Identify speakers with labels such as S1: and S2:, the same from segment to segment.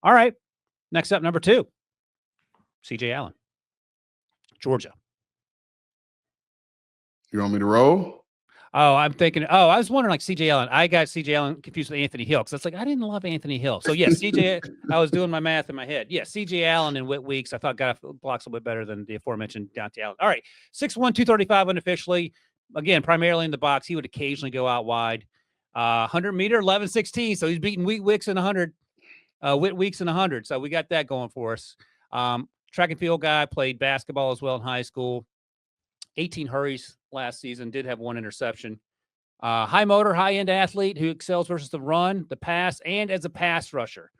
S1: All right. Next up, number 2, C.J. Allen, Georgia.
S2: You want me to roll?
S1: Oh, I'm thinking. Oh, I was wondering, like C.J. Allen. I got C.J. Allen confused with Anthony Hill because it's like I didn't love Anthony Hill. So yes, C.J. I was doing my math in my head. Yeah, C.J. Allen in Whit Weeks. I thought got blocks a little bit better than the aforementioned Dante Allen. All right, 6'1", 235 unofficially. Again, primarily in the box. He would occasionally go out wide. 100-meter, 11:16. So he's beating Whit Weeks in 100. Whit Weeks in 100. So we got that going for us. Track and field guy, played basketball as well in high school. 18 hurries last season, did have 1 interception. High motor, high-end athlete who excels versus the run, the pass, and as a pass rusher.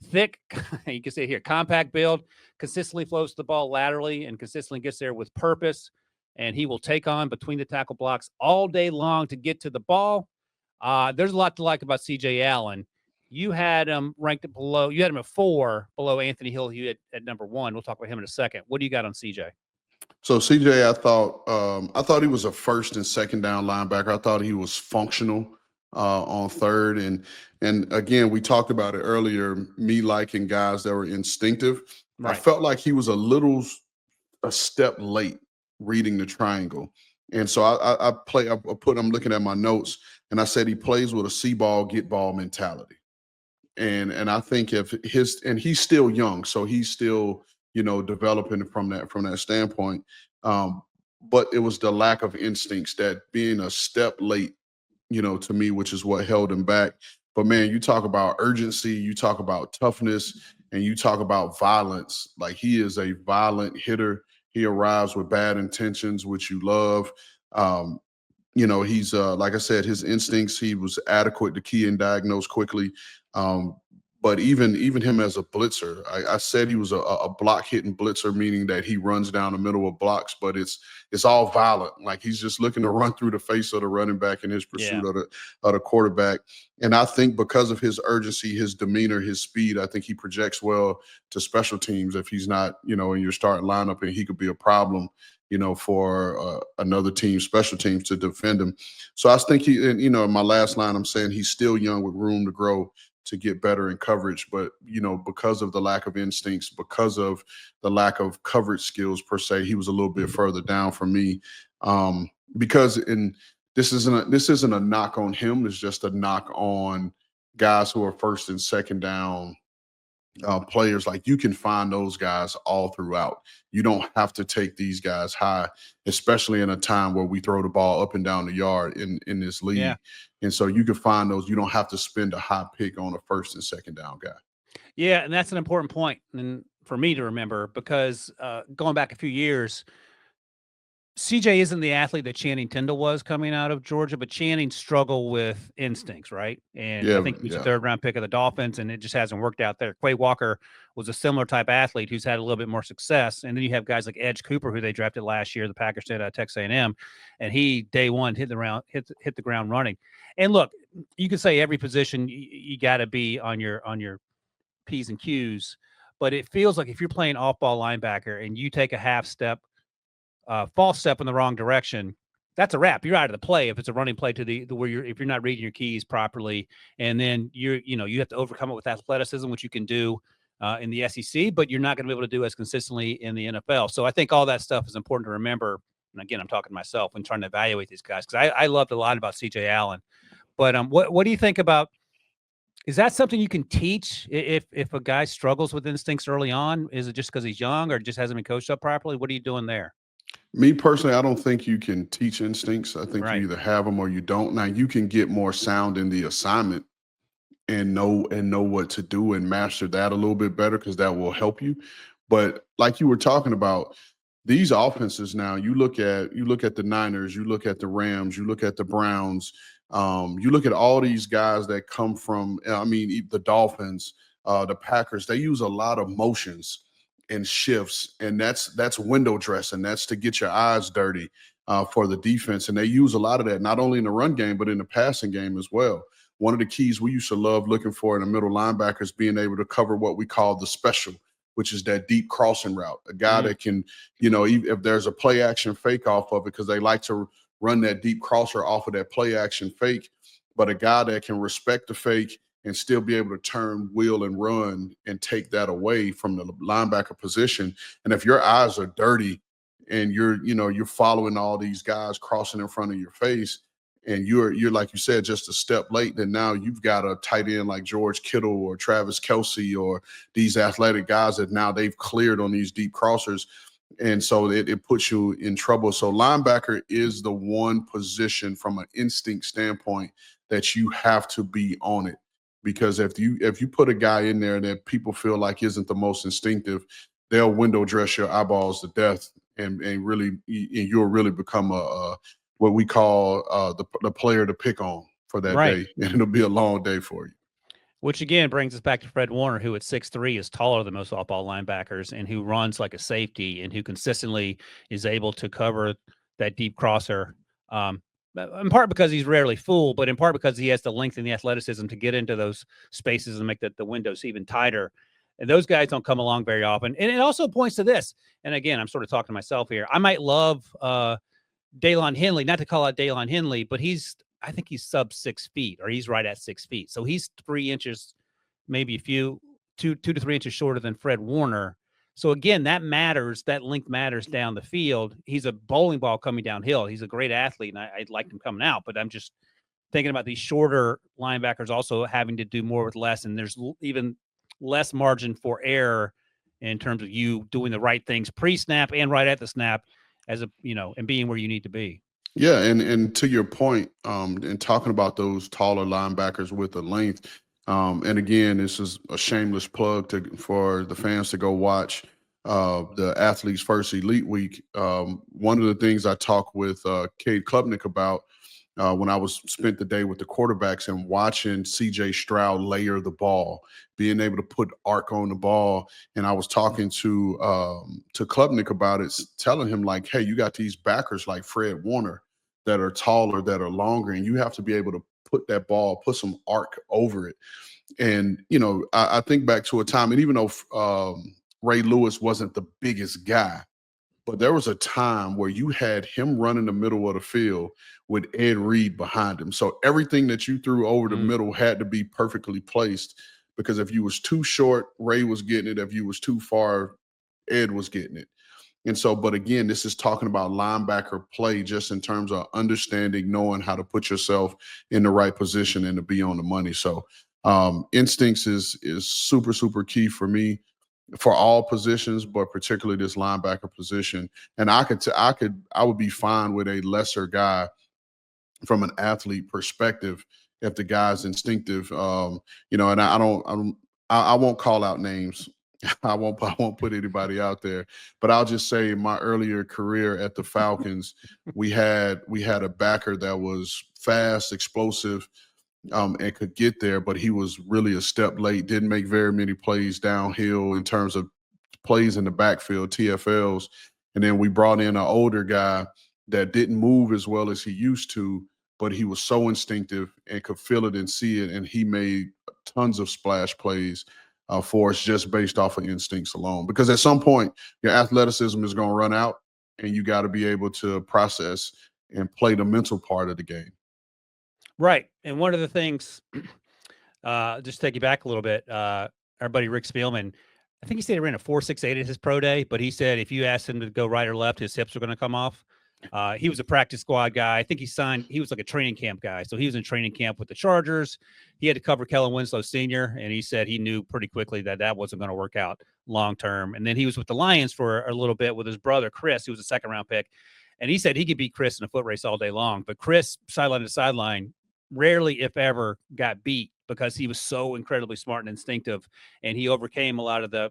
S1: Thick, you can see it here, compact build, consistently floats the ball laterally and consistently gets there with purpose. And he will take on between the tackle blocks all day long to get to the ball. There's a lot to like about C.J. Allen. You had him ranked below. You had him at 4 below Anthony Hill. You had at number 1. We'll talk about him in a second. What do you got on C.J.?
S2: So CJ, I thought he was a first and second down linebacker. I thought he was functional on third, and again, we talked about it earlier. Me liking guys that were instinctive. I
S1: Right.
S2: felt like he was a step late reading the triangle, and so I'm looking at my notes, and I said he plays with a see ball, get ball mentality. And I think he's still young, so he's still developing from that standpoint. But it was the lack of instincts, that being a step late, to me, which is what held him back. But man, you talk about urgency, you talk about toughness, and you talk about violence. Like, he is a violent hitter. He arrives with bad intentions, which you love. He's like I said, his instincts, he was adequate to key and diagnose quickly. Um, but even him as a blitzer, I said he was a block hitting blitzer, meaning that he runs down the middle of blocks, but it's all violent. Like, he's just looking to run through the face of the running back in his pursuit of the quarterback. And I think because of his urgency, his demeanor, his speed, I think he projects well to special teams if he's not, in your starting lineup, and he could be a problem for another team, special teams, to defend him. So I think in my last line, I'm saying he's still young with room to grow, to get better in coverage. But, because of the lack of instincts, because of the lack of coverage skills per se, he was a little bit further down for me. This isn't a knock on him. It's just a knock on guys who are first and second down players. Like, you can find those guys all throughout. You don't have to take these guys high, especially in a time where we throw the ball up and down the yard in this league.
S1: Yeah.
S2: And so you can find those. You don't have to spend a high pick on a first and second down guy.
S1: Yeah, and that's an important point, and for me to remember, because going back a few years, CJ isn't the athlete that Channing Tindall was coming out of Georgia, but Channing struggled with instincts, right? And I think he was a 3rd-round pick of the Dolphins, and it just hasn't worked out there. Quay Walker was a similar type athlete who's had a little bit more success. And then you have guys like Edge Cooper, who they drafted last year, the Packers did at Texas A&M, and he day one hit the ground running. And look, you can say every position you got to be on your P's and Q's, but it feels like if you're playing off-ball linebacker and you take a half step, false step in the wrong direction, that's a wrap. You're out of the play if it's a running play to the where if you're not reading your keys properly, and then you have to overcome it with athleticism, which you can do in the SEC, but you're not going to be able to do as consistently in the NFL. So I think all that stuff is important to remember. And again, I'm talking to myself when trying to evaluate these guys, because I loved a lot about C.J. Allen. But what do you think about? Is that something you can teach if a guy struggles with instincts early on? Is it just because he's young or just hasn't been coached up properly? What are you doing there?
S2: Me personally, I don't think you can teach instincts. I think
S1: Right.
S2: you either have them or you don't. Now, you can get more sound in the assignment and know what to do and master that a little bit better, because that will help you. But like you were talking about, these offenses now, you look at the Niners, you look at the Rams, you look at the Browns, you look at all these guys that come from, the Dolphins, the Packers. They use a lot of motions and shifts, and that's window dressing. That's to get your eyes dirty for the defense, and they use a lot of that not only in the run game but in the passing game as well. One of the keys we used to love looking for in the middle linebackers, being able to cover what we call the special, which is that deep crossing route. A guy that can, if there's a play action fake off of it, because they like to run that deep crosser off of that play action fake, but a guy that can respect the fake and still be able to turn, wheel, and run and take that away from the linebacker position. And if your eyes are dirty and you're following all these guys crossing in front of your face, and you're like you said, just a step late, then now you've got a tight end like George Kittle or Travis Kelce or these athletic guys that now they've cleared on these deep crossers. And so it puts you in trouble. So linebacker is the one position from an instinct standpoint that you have to be on it. Because if you put a guy in there that people feel like isn't the most instinctive, they'll window dress your eyeballs to death, and you'll really become a what we call the player to pick on for that
S1: Right.
S2: day, and it'll be a long day for you.
S1: Which again brings us back to Fred Warner, who at 6'3" is taller than most off-ball linebackers, and who runs like a safety, and who consistently is able to cover that deep crosser. In part because he's rarely fooled, but in part because he has the length and the athleticism to get into those spaces and make the windows even tighter. And those guys don't come along very often. And it also points to this. And again, I'm sort of talking to myself here. I might love Daylon Henley, not to call out Daylon Henley, but I think he's sub 6 feet, or he's right at 6 feet. So he's 3 inches, maybe two to 3 inches shorter than Fred Warner. So again, that matters. That length matters down the field. He's a bowling ball coming downhill. He's a great athlete, and I liked him coming out. But I'm just thinking about these shorter linebackers also having to do more with less, and there's even less margin for error in terms of you doing the right things pre-snap and right at the snap, and being where you need to be.
S2: Yeah, and to your point, and talking about those taller linebackers with the length, and again, this is a shameless plug for the fans to go watch the Athletes First Elite Week. One of the things I talked with Cade Klubnik about when I spent the day with the quarterbacks and watching CJ Stroud layer the ball, being able to put arc on the ball. And I was talking to Klubnik about it, telling him like, hey, you got these backers like Fred Warner that are taller, that are longer, and you have to be able to put that ball, put some arc over it. And, I think back to a time, and even though Ray Lewis wasn't the biggest guy, but there was a time where you had him running the middle of the field with Ed Reed behind him. So everything that you threw over the middle had to be perfectly placed, because if you was too short, Ray was getting it. If you was too far, Ed was getting it. And so, but again, this is talking about linebacker play just in terms of understanding, knowing how to put yourself in the right position and to be on the money. So instincts is super, super key for me, for all positions, but particularly this linebacker position. And I would be fine with a lesser guy from an athlete perspective if the guy's instinctive. And I won't call out names. I won't put anybody out there, but I'll just say in my earlier career at the Falcons, we had a backer that was fast, explosive, and could get there, but he was really a step late, didn't make very many plays downhill in terms of plays in the backfield, TFLs. And then we brought in an older guy that didn't move as well as he used to, but he was so instinctive and could feel it and see it. And he made tons of splash plays for us just based off of instincts alone. Because at some point, your athleticism is going to run out, and you got to be able to process and play the mental part of the game.
S1: Right. And one of the things, just to take you back a little bit, our buddy Rick Spielman, I think he said he ran a 4.68 at his pro day, but he said if you asked him to go right or left, his hips were going to come off. He was a practice squad guy. I think he was like a training camp guy. So he was in training camp with the Chargers. He had to cover Kellen Winslow Sr., and he said he knew pretty quickly that wasn't going to work out long term. And then he was with the Lions for a little bit with his brother, Chris, who was a second-round pick. And he said he could beat Chris in a foot race all day long. But Chris, sideline to sideline, rarely, if ever, got beat because he was so incredibly smart and instinctive, and he overcame a lot of the,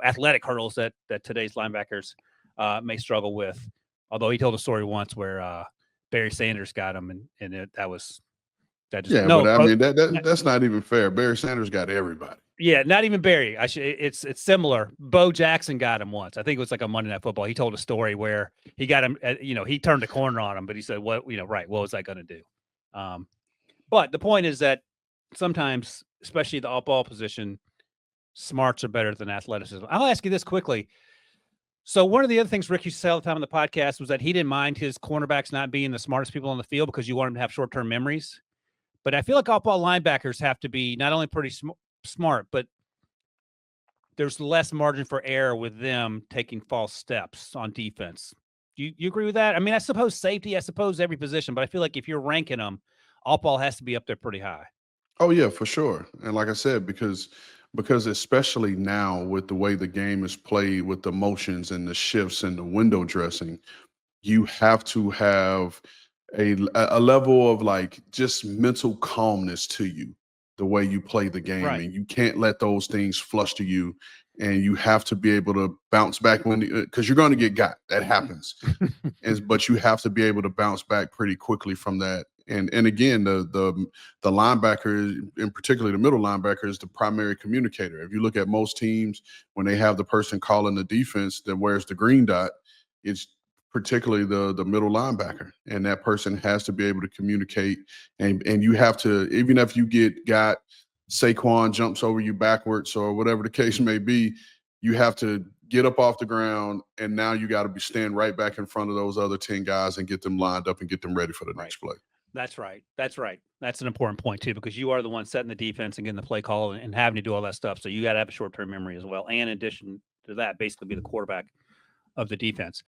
S1: athletic hurdles that today's linebackers may struggle with. Although he told a story once where Barry Sanders got him, and that just no.
S2: But I mean that's not even fair. Barry Sanders got everybody.
S1: Yeah, not even Barry. It's similar. Bo Jackson got him once. I think it was like a Monday Night Football. He told a story where he got him. He turned the corner on him, but he said, "What? Right? What was I going to do?" But the point is that sometimes, especially the off-ball position, smarts are better than athleticism. I'll ask you this quickly. So one of the other things Rick used to say all the time on the podcast was that he didn't mind his cornerbacks not being the smartest people on the field because you want them to have short-term memories. But I feel like off-ball linebackers have to be not only pretty smart, but there's less margin for error with them taking false steps on defense. You agree with that? I mean, I suppose safety, I suppose every position, but I feel like if you're ranking them, off-ball has to be up there pretty high.
S2: Oh yeah, for sure. And like I said, because especially now with the way the game is played, with the motions and the shifts and the window dressing, you have to have a level of like just mental calmness to you, the way you play the game,
S1: Right.
S2: and you can't let those things fluster you, and you have to be able to bounce back when because you're going to get got. That happens, but you have to be able to bounce back pretty quickly from that. And again, the linebacker, in particular the middle linebacker, is the primary communicator. If you look at most teams, when they have the person calling the defense that wears the green dot, it's particularly the middle linebacker, and that person has to be able to communicate. And you have to, even if you got Saquon jumps over you backwards or whatever the case may be, you have to get up off the ground, and now you got to be stand right back in front of those other 10 guys and get them lined up and get them ready for the next play.
S1: That's right. That's right. That's an important point too, because you are the one setting the defense and getting the play call and having to do all that stuff. So you got to have a short-term memory as well. And in addition to that, basically be the quarterback of the defense.